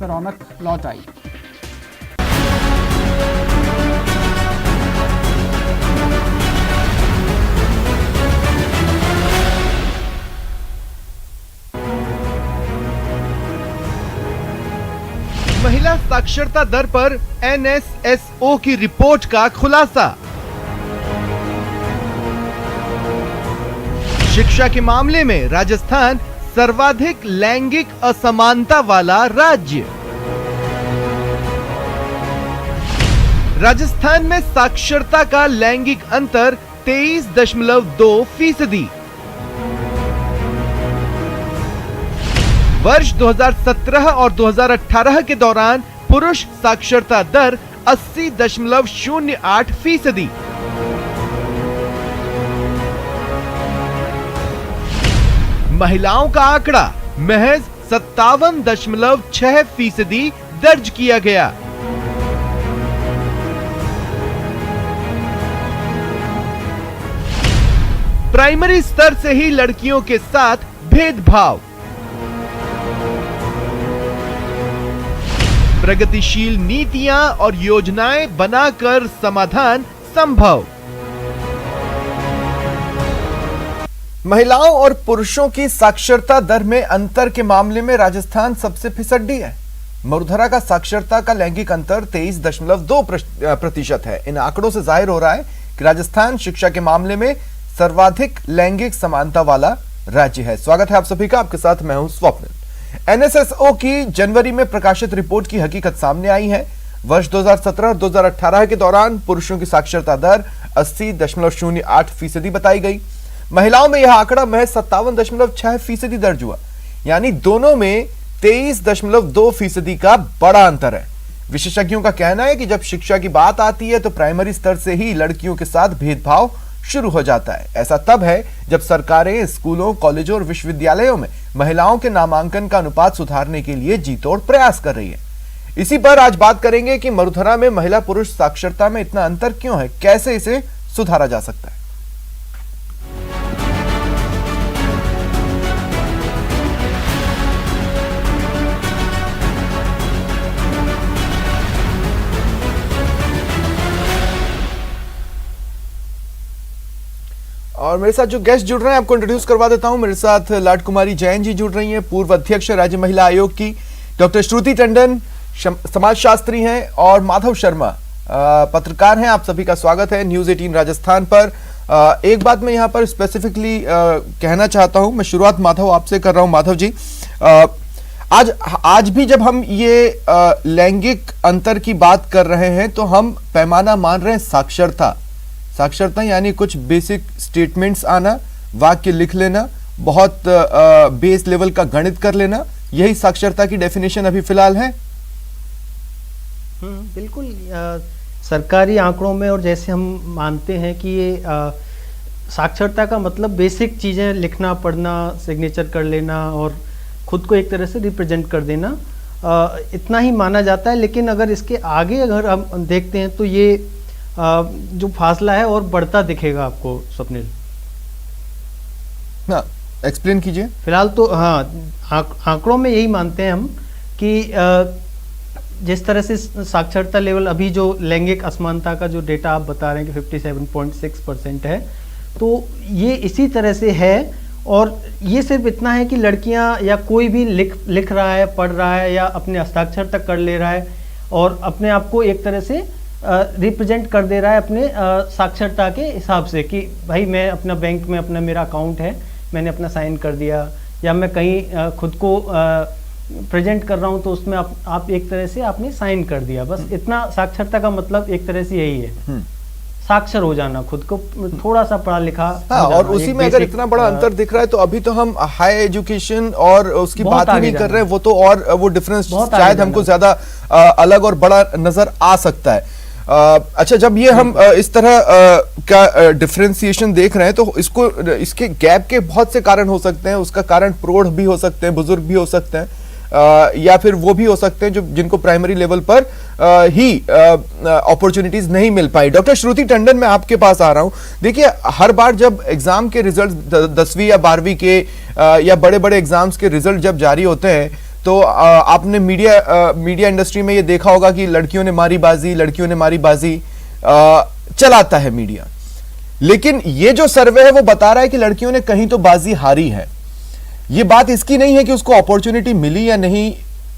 में रौनक लौट आई। महिला साक्षरता दर पर NSSO की रिपोर्ट का खुलासा। शिक्षा के मामले में राजस्थान सर्वाधिक लैंगिक असमानता वाला राज्य। राजस्थान में साक्षरता का लैंगिक अंतर 23.2%। वर्ष 2017 और 2018 के दौरान पुरुष साक्षरता दर 80.08%। महिलाओं का आंकड़ा महज 57.6% दर्ज किया गया। प्राइमरी स्तर से ही लड़कियों के साथ भेदभाव। प्रगतिशील नीतियां और योजनाएं बनाकर समाधान संभव। महिलाओं और पुरुषों की साक्षरता दर में अंतर के मामले में राजस्थान सबसे फिसड्डी है। मरुधरा का साक्षरता का लैंगिक अंतर 23.2% है। इन आंकड़ों से जाहिर हो रहा है कि राजस्थान शिक्षा के मामले में सर्वाधिक लैंगिक समानता वाला राज्य है। स्वागत है आप सभी का, आपके साथ मैं हूं स्वप्निल। NSSO की जनवरी में प्रकाशित रिपोर्ट की हकीकत सामने आई है। वर्ष 2017 और 2018 के दौरान पुरुषों की साक्षरता दर 80.08% बताई गई। महिलाओं में यह आंकड़ा महज 57.6% दर्ज हुआ, यानी दोनों में 23.2% का बड़ा अंतर है। विशेषज्ञों का कहना है कि जब शिक्षा की बात आती है तो प्राइमरी स्तर से ही लड़कियों के साथ भेदभाव शुरू हो जाता है। ऐसा तब है जब सरकारें स्कूलों, कॉलेजों और विश्वविद्यालयों में महिलाओं के नामांकन का अनुपात सुधारने के लिए जी तोड़ प्रयास कर रही है। इसी पर आज बात करेंगे कि मरुधरा में महिला पुरुष साक्षरता में इतना अंतर क्यों है, कैसे इसे सुधारा जा सकता है। और मेरे साथ जो गेस्ट जुड़ रहे हैं आपको इंट्रोड्यूस करवा देता हूं। मेरे साथ लाड कुमारी जैन जी जुड़ रही हैं, पूर्व अध्यक्ष राज्य महिला आयोग की। डॉक्टर श्रुति टंडन समाजशास्त्री हैं और माधव शर्मा पत्रकार हैं। आप सभी का स्वागत है न्यूज़ 18 राजस्थान पर। एक बात मैं यहाँ पर स्पेसिफिकली कहना चाहता हूं। मैं शुरुआत माधव आपसे कर रहा हूं। माधव जी, आज भी जब हम ये लैंगिक अंतर की बात कर रहे हैं तो हम पैमाना मान रहे हैं साक्षरता यानी कुछ बेसिक स्टेटमेंट्स आना, वाक्य लिख लेना, बहुत बेस लेवल का गणित कर लेना, यही साक्षरता की डेफिनेशन अभी फिलहाल है। बिल्कुल। सरकारी आंकड़ों में और जैसे हम मानते हैं कि ये साक्षरता का मतलब बेसिक चीज़ें लिखना, पढ़ना, सिग्नेचर कर लेना और खुद को एक तरह से रिप्रेजेंट कर देना, इतना ही माना जाता है। लेकिन अगर इसके आगे अगर हम देखते हैं तो ये जो फासला है और बढ़ता दिखेगा आपको, स्वप्निल। हाँ, एक्सप्लेन कीजिए। फिलहाल तो हाँ, आंकड़ों में यही मानते हैं हम कि जिस तरह से साक्षरता लेवल अभी जो लैंगिक असमानता का जो डेटा आप बता रहे हैं कि 57.6% है, तो ये इसी तरह से है। और ये सिर्फ इतना है कि लड़कियां या कोई भी लिख रहा है, पढ़ रहा है या अपने हस्ताक्षर तक कर ले रहा है और अपने आप को एक तरह से रिप्रेजेंट कर दे रहा है अपने साक्षरता के हिसाब से कि भाई मैं अपना बैंक में अपना मेरा अकाउंट है, मैंने अपना साइन कर दिया, या मैं कहीं खुद को प्रेजेंट कर रहा हूँ तो उसमें आप एक तरह से आपने साइन कर दिया। बस इतना साक्षरता का एक तरह से यही है, साक्षर हो जाना, खुद को थोड़ा सा पढ़ा लिखा। हाँ, और उसी में अगर इतना बड़ा अंतर दिख रहा है तो अभी तो हम हाई एजुकेशन और उसकी बात ही नहीं कर रहे हैं। वो तो और वो डिफरेंस शायद हमको ज्यादा अलग और बड़ा नजर आ सकता है। अच्छा, जब ये हम इस तरह का डिफरेंशिएशन देख रहे हैं तो इसके गैप के बहुत से कारण हो सकते हैं। उसका कारण प्रौढ़ भी हो सकते हैं, बुजुर्ग भी हो सकते हैं, या फिर वो भी हो सकते हैं जो जिनको प्राइमरी लेवल पर ही अपॉर्चुनिटीज नहीं मिल पाई। डॉक्टर श्रुति टंडन, मैं आपके पास आ रहा हूं। देखिए, हर बार जब एग्जाम के रिजल्ट 10वीं या 12वीं के या बड़े बड़े एग्जाम्स के रिजल्ट जब जारी होते हैं तो आपने मीडिया इंडस्ट्री में ये देखा होगा कि लड़कियों ने मारी बाजी चलाता है मीडिया। लेकिन ये जो सर्वे है वो बता रहा है कि लड़कियों ने कहीं तो बाजी हारी है। ये बात इसकी नहीं है कि उसको अपॉर्चुनिटी मिली या नहीं,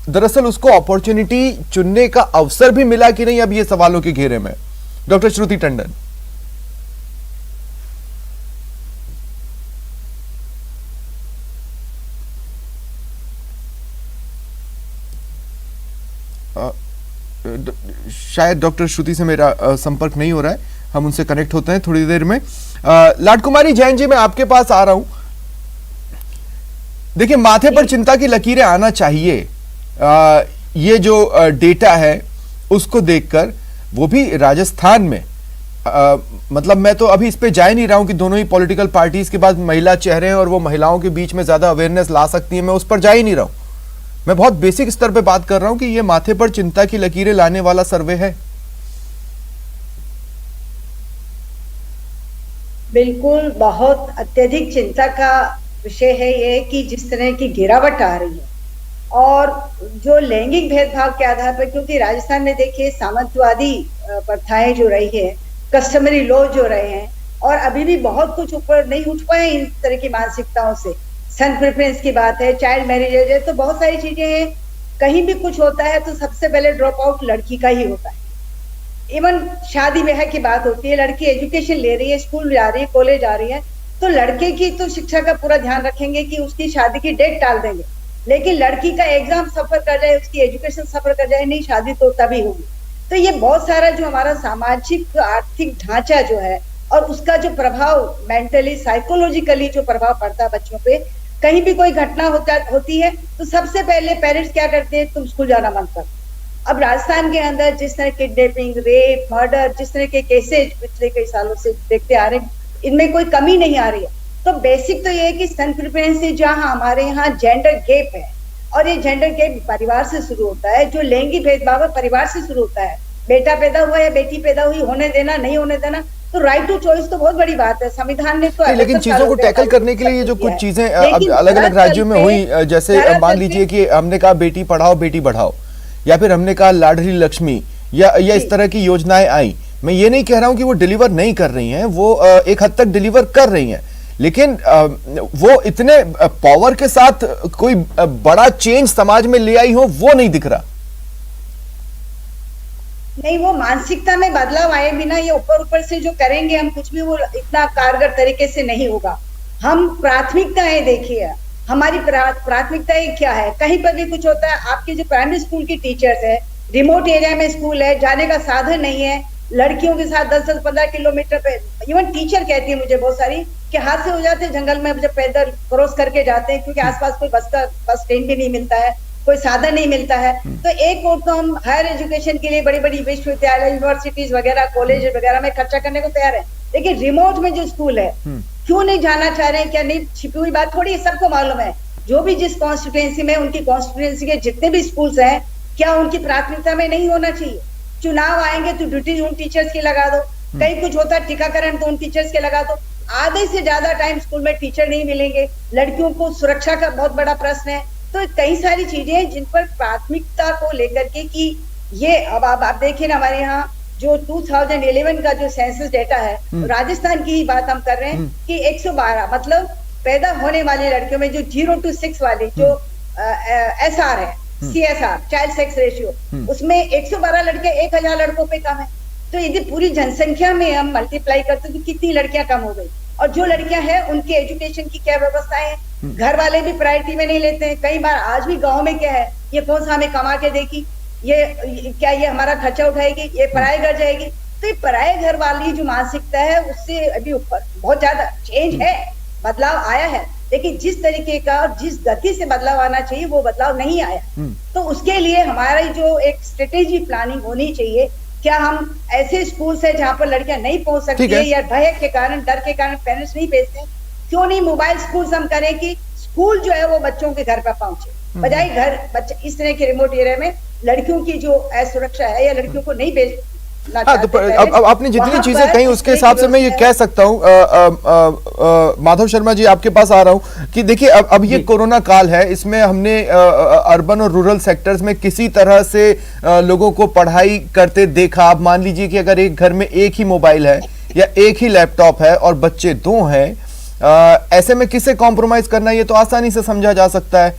दरअसल उसको अपॉर्चुनिटी चुनने का अवसर भी मिला कि नहीं, अब ये सवालों के घेरे में। डॉक्टर श्रुति टंडन। शायद डॉक्टर श्रुति से मेरा संपर्क नहीं हो रहा है, हम उनसे कनेक्ट होते हैं थोड़ी देर में। लाडकुमारी जैन जी, मैं आपके पास आ रहा हूं। देखिए, माथे पर चिंता की लकीरें आना चाहिए। ये जो डेटा है उसको देखकर, वो भी राजस्थान में, मतलब मैं तो अभी इस पे जा ही नहीं रहा हूं कि दोनों ही पॉलिटिकल पार्टीज के बाद महिला चेहरे हैं और वो महिलाओं के बीच में ज्यादा अवेयरनेस ला सकती है, मैं उस पर जा ही नहीं रहा हूं। मैं बहुत बेसिक स्तर पे बात कर रहा हूं कि ये माथे पर चिंता की लकीरें लाने वाला सर्वे है। बिल्कुल, बहुत अत्यधिक चिंता का विषय है ये कि जिस तरह की गिरावट आ रही है और जो लैंगिक भेदभाव के आधार पर, क्योंकि राजस्थान में देखिए सामंतवादी प्रथाएं जो रही है, कस्टमरी लॉ जो रहे हैं, और अभी भी बहुत कुछ ऊपर नहीं उठ पाए इन तरह की मानसिकताओं से। सन प्रेफरेंस की बात है, चाइल्ड मैरिजेज है, तो बहुत सारी चीजें हैं। कहीं भी कुछ होता है तो सबसे पहले ड्रॉप आउट लड़की का ही होता है। इवन शादी ब्याह की बात होती है, लड़की एजुकेशन ले रही है, स्कूल जा रही है, कॉलेज जा रही है, तो लड़के की तो शिक्षा का पूरा ध्यान रखेंगे कि उसकी शादी की डेट टाल देंगे, लेकिन लड़की का एग्जाम सफर कर जाए, उसकी एजुकेशन सफर कर जाए, नहीं शादी तो तभी होगी। तो ये बहुत सारा जो हमारा सामाजिक आर्थिक ढांचा जो है और उसका जो प्रभाव मेंटली साइकोलॉजिकली जो प्रभाव पड़ता है बच्चों पे, कहीं भी कोई घटना होती है तो सबसे पहले पेरेंट्स क्या करते हैं, तुम स्कूल जाना बंद कर। अब राजस्थान के अंदर जिस तरह किडनैपिंग, रेप, मर्डर, जिस तरह के केसेज पिछले कई सालों से देखते आ रहे हैं, इनमें कोई कमी नहीं आ रही है। तो बेसिक तो ये है कि सन प्रेफरेंस जहाँ हमारे यहाँ जेंडर गैप है, और ये जेंडर गैप परिवार से शुरू होता है। जो लैंगिक भेदभाव है परिवार से शुरू होता है। बेटा पैदा हुआ या बेटी पैदा हुई, होने देना नहीं होने देना, तो राइट टू चॉइस तो बहुत बड़ी बात है, संविधान ने तो। लेकिन चीजों को टैकल करने के लिए ये जो कुछ चीजें अलग अलग राज्यों में हुई, जैसे मान लीजिए कि हमने कहा बेटी पढ़ाओ बेटी बढ़ाओ, या फिर हमने कहा लाडली लक्ष्मी, या इस तरह की योजनाएं आई। मैं ये नहीं कह रहा हूं कि वो डिलीवर नहीं कर रही हैं, वो एक हद तक डिलीवर कर रही हैं, लेकिन वो इतने पावर के साथ कोई बड़ा चेंज समाज में ले आई हो, वो नहीं दिख रहा। नहीं, वो मानसिकता में बदलाव आए बिना ये ऊपर ऊपर से जो करेंगे हम कुछ भी, वो इतना कारगर तरीके से नहीं होगा। हम प्राथमिकताएं देखिए, हमारी प्राथमिकताएं क्या है। कहीं पर भी कुछ होता है, आपके जो प्राइमरी स्कूल की टीचर्स है, रिमोट एरिया में स्कूल है, जाने का साधन नहीं है, लड़कियों के साथ 10-15 किलोमीटर पे, इवन टीचर कहती है मुझे बहुत सारी कि हादसे हो जाते हैं जंगल में जब पैदल क्रॉस करके जाते हैं, क्योंकि आसपास कोई बस ट्रेन भी नहीं मिलता है, कोई साधन नहीं मिलता है। तो एक और तो हम हायर एजुकेशन के लिए बड़ी बड़ी विश्वविद्यालय, यूनिवर्सिटीज वगैरह, कॉलेज वगैरह में खर्चा करने को तैयार है, लेकिन रिमोट में जो स्कूल है क्यों नहीं जाना चाह रहे हैं? क्या नहीं? छिपी हुई बात थोड़ी, सबको मालूम है। जो भी जिस कॉन्स्टिट्यूएंसी में, उनकी कॉन्स्टिट्यूएंसी के जितने भी स्कूल्स हैं, क्या उनकी प्राथमिकता में नहीं होना चाहिए? चुनाव आएंगे तो ड्यूटी उन टीचर्स की लगा दो, कहीं कुछ होता है टीकाकरण तो उन टीचर्स के लगा दो। आधे से ज्यादा टाइम स्कूल में टीचर नहीं मिलेंगे, लड़कियों को सुरक्षा का बहुत बड़ा प्रश्न है। तो कई सारी चीजें हैं जिन पर प्राथमिकता को लेकर के कि ये अब आप देखिए ना, हमारे यहाँ जो 2011 का जो सेंसस डेटा है, राजस्थान की ही बात हम कर रहे हैं कि 112 मतलब पैदा होने वाली लड़कियों में जो 0 to 6 वाली जो SR है, CSR चाइल्ड सेक्स रेशियो, उसमें 112 लड़के 1000 लड़कों पे कम है। तो यदि पूरी जनसंख्या में हम मल्टीप्लाई करते तो कितनी लड़कियां कम हो गई? और जो लड़कियां हैं उनके एजुकेशन की क्या व्यवस्थाएं हैं? घर वाले भी प्रायोरिटी में नहीं लेते हैं। कई बार आज भी गांव में क्या है, ये कौन सा हमें कमा के देगी, ये क्या ये हमारा खर्चा उठाएगी, ये पराए घर जाएगी। तो ये पराए घर वाली जो मानसिकता है उससे अभी ऊपर बहुत ज्यादा चेंज है, बदलाव आया है, लेकिन जिस तरीके का और जिस गति से बदलाव आना चाहिए वो बदलाव नहीं आया। तो उसके लिए हमारी जो एक स्ट्रेटेजी प्लानिंग होनी चाहिए। क्या हम ऐसे स्कूल से जहाँ पर लड़कियां नहीं पहुंच सकती है या भय के कारण, डर के कारण पेरेंट्स नहीं भेजते, क्यों नहीं मोबाइल स्कूल हम करें कि स्कूल जो है वो बच्चों के घर पर पहुंचे, बजाय घर बच्चे इस तरह के रिमोट एरिया में लड़कियों की जो असुरक्षा है या लड़कियों को नहीं भेज, हाँ, तो अब आपने जितनी चीजें कही उसके हिसाब से मैं ये कह सकता हूँ, माधव शर्मा जी आपके पास आ रहा हूँ कि देखिए अब ये कोरोना काल है, इसमें हमने अर्बन और रूरल सेक्टर्स में किसी तरह से लोगों को पढ़ाई करते देखा। आप मान लीजिए कि अगर एक घर में एक ही मोबाइल है या एक ही लैपटॉप है और बच्चे 2 हैं, ऐसे में किसे कॉम्प्रोमाइज करना, ये तो आसानी से समझा जा सकता है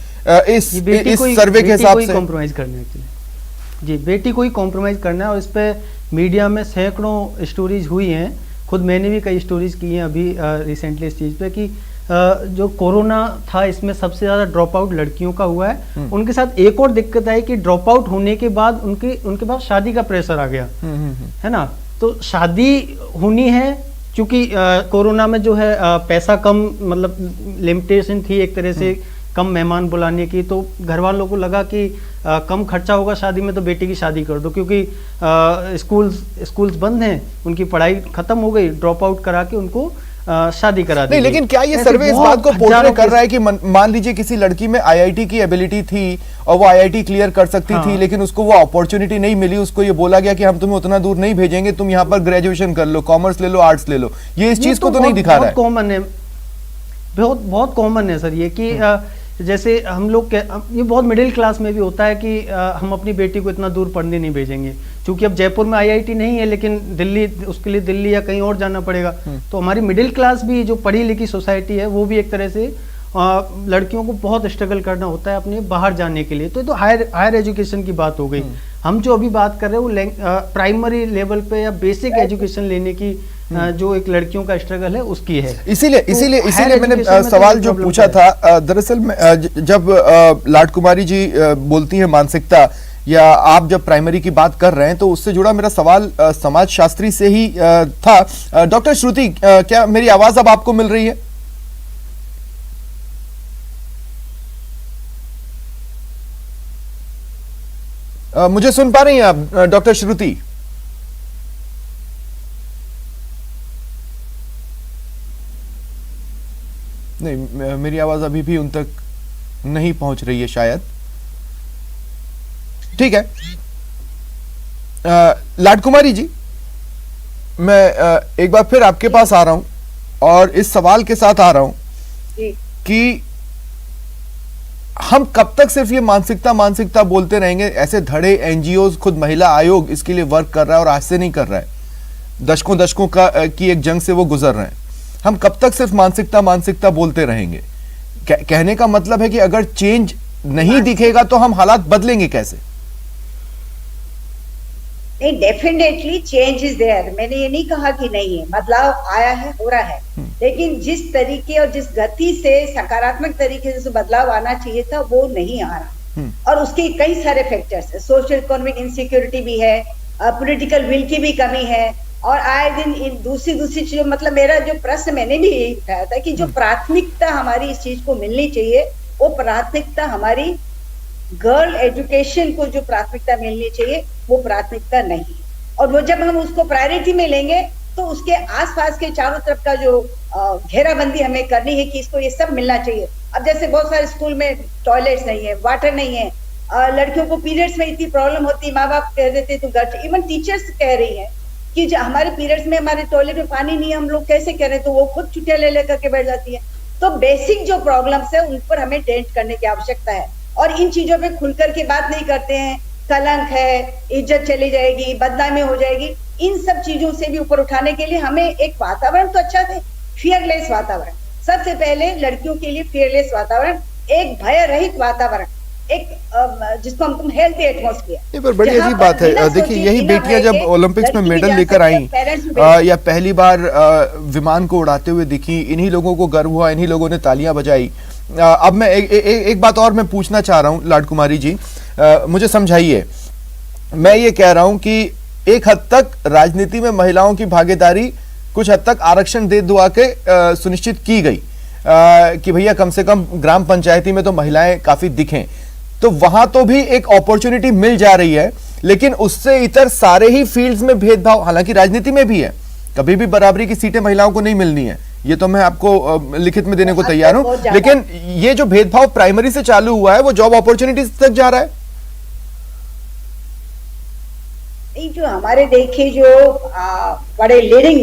इस सर्वे के हिसाब से। कॉम्प्रोमाइज करना जी, बेटी को ही कॉम्प्रोमाइज करना है, और इस पे मीडिया में सैकड़ों स्टोरीज हुई हैं, खुद मैंने भी कई स्टोरीज की हैं अभी रिसेंटली इस चीज़ पे कि जो कोरोना था इसमें सबसे ज़्यादा ड्रॉप आउट लड़कियों का हुआ है। उनके साथ एक और दिक्कत आई कि ड्रॉप आउट होने के बाद उनके पास शादी का प्रेशर आ गया, है ना। तो शादी होनी है, क्योंकि कोरोना में जो है पैसा कम, मतलब लिमिटेशन थी एक तरह से, कम मेहमान बुलाने की, तो घर वालों को लगा कि कम खर्चा होगा शादी में, तो बेटी की शादी कर दो, क्योंकि स्कूल्स बंद हैं, उनकी पढ़ाई खत्म हो गई, ड्रॉप आउट करा के उनको शादी करा दी। नहीं, लेकिन क्या ये सर्वे इस बात को पोर्ट्रे कर रहा है कि मान लीजिए किसी लड़की में आईआईटी की एबिलिटी थी और वो आईआईटी क्लियर कर सकती थी, लेकिन उसको वो अपॉर्चुनिटी नहीं मिली, उसको ये बोला गया कि हम तुम्हें उतना दूर नहीं भेजेंगे, तुम यहाँ पर ग्रेजुएशन कर लो, कॉमर्स ले लो, आर्ट्स ले लो। ये इस चीज को तो नहीं दिखा रहा है। कॉमन है, बहुत कॉमन है सर ये, कि जैसे हम लोग ये बहुत मिडिल क्लास में भी होता है कि हम अपनी बेटी को इतना दूर पढ़ने नहीं भेजेंगे, क्योंकि अब जयपुर में आईआईटी नहीं है, लेकिन दिल्ली, उसके लिए दिल्ली या कहीं और जाना पड़ेगा। तो हमारी मिडिल क्लास भी, जो पढ़ी लिखी सोसाइटी है, वो भी एक तरह से लड़कियों को बहुत स्ट्रगल करना होता है अपने बाहर जाने के लिए। तो हायर एजुकेशन की बात हो गई। हम जो अभी बात कर रहे हैं वो प्राइमरी लेवल पे या बेसिक एजुकेशन लेने की जो एक लड़कियों का स्ट्रगल है उसकी है। इसीलिए मैंने सवाल जो पूछा था, दरअसल जब लाडकुमारी जी बोलती हैं मानसिकता, या आप जब प्राइमरी की बात कर रहे हैं, तो उससे जुड़ा मेरा सवाल समाज शास्त्री से ही था। डॉक्टर श्रुति, क्या मेरी आवाज अब आपको मिल रही है? मुझे सुन पा रही हैं आप डॉक्टर श्रुति? नहीं, मेरी आवाज अभी भी उन तक नहीं पहुंच रही है शायद। ठीक है, लाडकुमारी जी, मैं एक बार फिर आपके पास आ रहा हूं और इस सवाल के साथ आ रहा हूं कि हम कब तक सिर्फ ये मानसिकता बोलते रहेंगे? ऐसे धड़े एनजीओ, खुद महिला आयोग इसके लिए वर्क कर रहा है और आज से नहीं कर रहा है, दशकों की एक जंग से वो गुजर रहे हैं। हम कब तक सिर्फ मानसिकता बोलते रहेंगे? कहने का मतलब है कि अगर चेंज नहीं दिखेगा तो हम हालात बदलेंगे कैसे? नहीं, डेफिनेटली चेंज इज देयर। मैंने ये नहीं कहा कि नहीं है, बदलाव आया है, हो रहा है, लेकिन जिस तरीके और जिस गति से, सकारात्मक तरीके से बदलाव आना चाहिए था, वो नहीं आ रहा। और उसके कई सारे फैक्टर्स है। सोशल इकोनॉमिक इनसिक्योरिटी भी है, पॉलिटिकल विल की भी कमी है, और आए दिन इन दूसरी चीजों, मतलब मेरा जो प्रश्न मैंने भी यही उठाया था कि जो प्राथमिकता हमारी इस चीज को मिलनी चाहिए, वो प्राथमिकता हमारी गर्ल एजुकेशन को जो प्राथमिकता मिलनी चाहिए, वो प्राथमिकता नहीं। और वो जब हम उसको प्रायोरिटी में लेंगे, तो उसके आसपास के चारों तरफ का जो घेराबंदी हमें करनी है कि इसको ये सब मिलना चाहिए। अब जैसे बहुत सारे स्कूल में टॉयलेट्स नहीं है, वाटर नहीं है, लड़कियों को पीरियड्स में इतनी प्रॉब्लम होती, माँ बाप कह देते तो घर, इवन टीचर्स कह रही है कि जो हमारे पीरियड्स में हमारे टॉयलेट में पानी नहीं है, हम लोग कैसे कह रहे हैं, तो वो खुद छुट्टियां ले लेकर के बैठ जाती है। तो बेसिक जो प्रॉब्लम्स है उन पर हमें टेंट करने की आवश्यकता है, और इन चीजों पे खुलकर के बात नहीं करते हैं। कलंक है, इज्जत चली जाएगी, बदनामी हो जाएगी, इन सब चीजों से भी ऊपर उठाने के लिए हमें एक वातावरण तो अच्छा दे, फियरलेस वातावरण। सबसे पहले लड़कियों के लिए फियरलेस वातावरण, एक भय रहित वातावरण, एक जिसको हम हेल्थी एटमॉस्फेयर। पर बड़ी अजीब बात है, देखिए यही बेटियां जब ओलंपिक्स में मेडल लेकर आई या पहली बार विमान को उड़ाते हुए दिखी, इन्हीं लोगों को गर्व हुआ, इन्हीं लोगों ने तालियां बजाई। अब मैं एक बात और मैं पूछना चाह रहा हूं लाडकुमारी जी, मुझे समझाइए। मैं ये कह रहा हूं कि एक हद तक राजनीति में महिलाओं की भागीदारी कुछ हद तक आरक्षण दे दुआ के सुनिश्चित की गई कि भैया कम से कम ग्राम पंचायती में तो महिलाएं काफी दिखें, तो वहां तो भी एक अपॉर्चुनिटी मिल जा रही है, लेकिन उससे इतर सारे ही फील्ड्स में भेदभाव, हालांकि राजनीति में भी है, कभी भी बराबरी की सीटें महिलाओं को नहीं मिलनी है, ये तो मैं आपको लिखित में देने को तैयार हूं, लेकिन ये जो भेदभाव प्राइमरी से चालू हुआ है वो जॉब अपॉर्चुनिटीज तक जा रहा है। ये जो हमारे देखे जो बड़े लीडिंग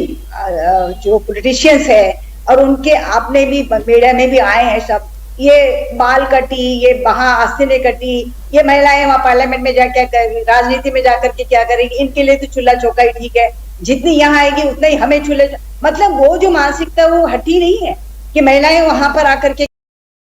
जो पॉलिटिशियंस है और उनके आपने भी मीडिया में भी आए हैं सब, ये बाल कटी, ये वहां आस्तीनें कटी, ये महिलाएं वहां पार्लियामेंट में जाकर राजनीति में जाकर के क्या करेंगी, इनके लिए तो चूल्हा चौका ही ठीक है, जितनी यहाँ आएगी उतना ही हमें चूल्हे, मतलब वो जो मानसिकता वो हटी नहीं है कि महिलाएं वहां पर आकर के